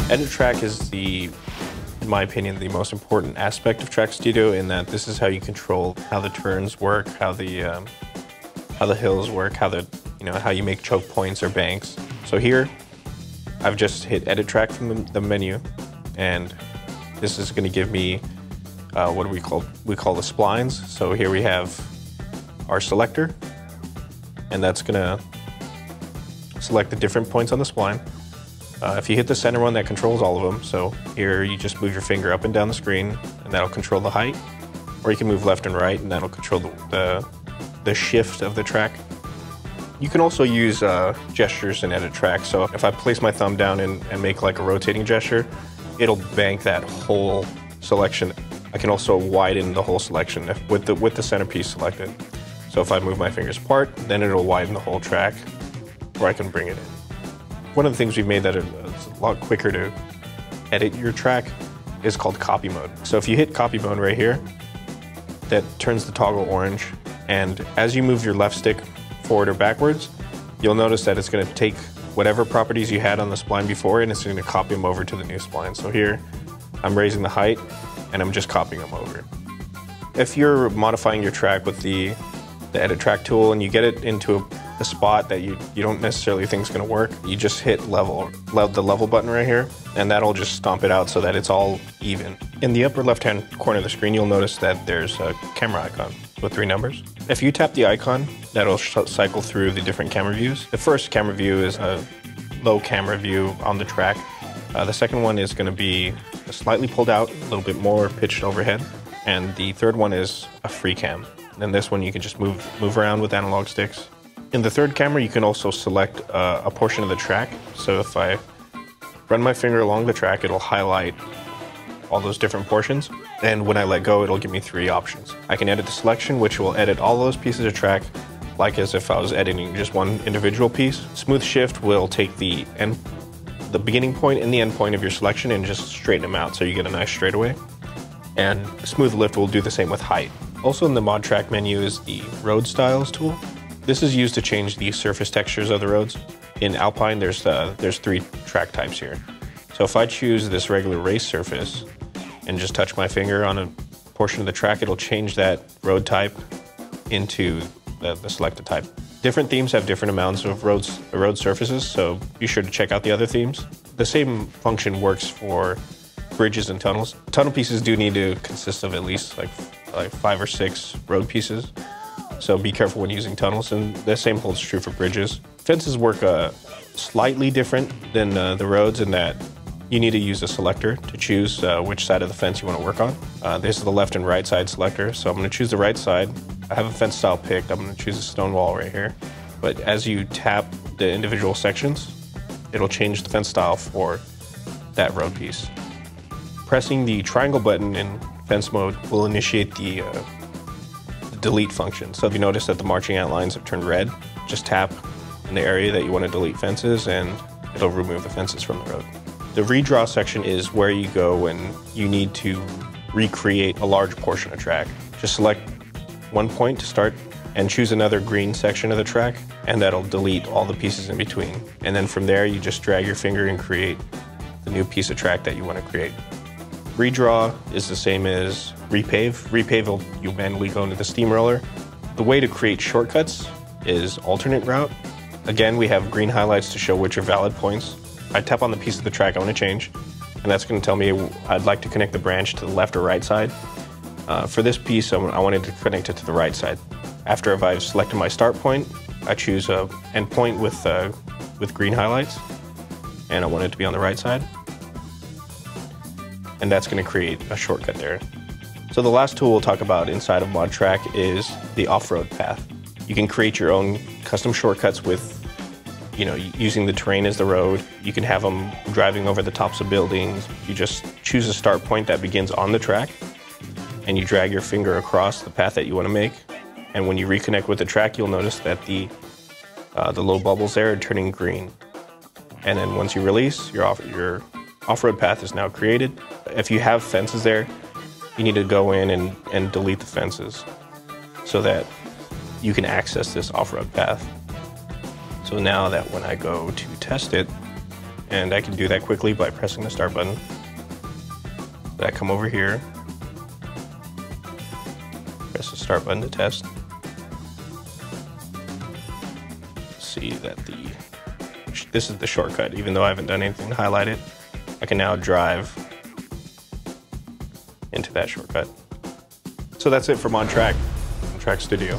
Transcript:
Edit track is in my opinion, the most important aspect of Track Studio, in that this is how you control how the turns work, how the hills work, how you make choke points or banks. So here, I've just hit Edit Track from the menu, and this is going to give me what do we call the splines. So here we have our selector, and that's going to select the different points on the spline. If you hit the center one, that controls all of them. So here you just move your finger up and down the screen, and that'll control the height. Or you can move left and right, and that'll control the shift of the track. You can also use gestures in Edit Track. So if I place my thumb down and make like a rotating gesture, it'll bank that whole selection. I can also widen the whole selection with the centerpiece selected. So if I move my fingers apart, then it'll widen the whole track, or I can bring it in. One of the things we've made that it's a lot quicker to edit your track is called copy mode. So if you hit copy mode right here, that turns the toggle orange, and as you move your left stick forward or backwards, you'll notice that it's going to take whatever properties you had on the spline before, and it's going to copy them over to the new spline. So here, I'm raising the height, and I'm just copying them over. If you're modifying your track with the Edit Track tool and you get it into a spot that you don't necessarily think is going to work, you just hit the level button right here, and that'll just stomp it out so that it's all even. In the upper left-hand corner of the screen, you'll notice that there's a camera icon with 3 numbers. If you tap the icon, that'll cycle through the different camera views. The first camera view is a low camera view on the track. The second one is going to be slightly pulled out, a little bit more pitched overhead. And the third one is a free cam. And this one you can just move around with analog sticks. In the third camera, you can also select a portion of the track. So if I run my finger along the track, it'll highlight all those different portions. And when I let go, it'll give me 3 options. I can edit the selection, which will edit all those pieces of track, like as if I was editing just one individual piece. Smooth shift will take the beginning point and the end point of your selection and just straighten them out so you get a nice straightaway. And smooth lift will do the same with height. Also in the mod track menu is the road styles tool. This is used to change the surface textures of the roads. In Alpine, there's 3 track types here. So if I choose this regular race surface and just touch my finger on a portion of the track, it'll change that road type into the selected type. Different themes have different amounts of road surfaces, so be sure to check out the other themes. The same function works for bridges and tunnels. Tunnel pieces do need to consist of at least like 5 or 6 road pieces. So be careful when using tunnels, and the same holds true for bridges. Fences work slightly different than the roads in that you need to use a selector to choose which side of the fence you want to work on. This is the left and right side selector, so I'm going to choose the right side. I have a fence style picked. I'm going to choose a stone wall right here. But as you tap the individual sections, it'll change the fence style for that road piece. Pressing the triangle button in fence mode will initiate the delete function. So if you notice that the marching ant lines have turned red, just tap in the area that you want to delete fences and it'll remove the fences from the road. The redraw section is where you go when you need to recreate a large portion of track. Just select one point to start and choose another green section of the track, and that'll delete all the pieces in between. And then from there, you just drag your finger and create the new piece of track that you want to create. Redraw is the same as repave. Repave, you manually go into the steamroller. The way to create shortcuts is alternate route. Again, we have green highlights to show which are valid points. I tap on the piece of the track I want to change, and that's going to tell me I'd like to connect the branch to the left or right side. For this piece, I wanted to connect it to the right side. After I've selected my start point, I choose an end point with green highlights, and I want it to be on the right side. And that's going to create a shortcut there. So the last tool we'll talk about inside of Mod Track is the off-road path. You can create your own custom shortcuts with, using the terrain as the road. You can have them driving over the tops of buildings. You just choose a start point that begins on the track, and you drag your finger across the path that you want to make. And when you reconnect with the track, you'll notice that the little bubbles there are turning green. And then once you release, your off-road path is now created. If you have fences there, you need to go in and delete the fences so that you can access this off-road path. So now that when I go to test it And I can do that quickly by pressing the start button. I come over here, press the start button to test. See that this is the shortcut. Even though I haven't done anything to highlight it, I can now drive into that shortcut. So that's it from On Track Studio.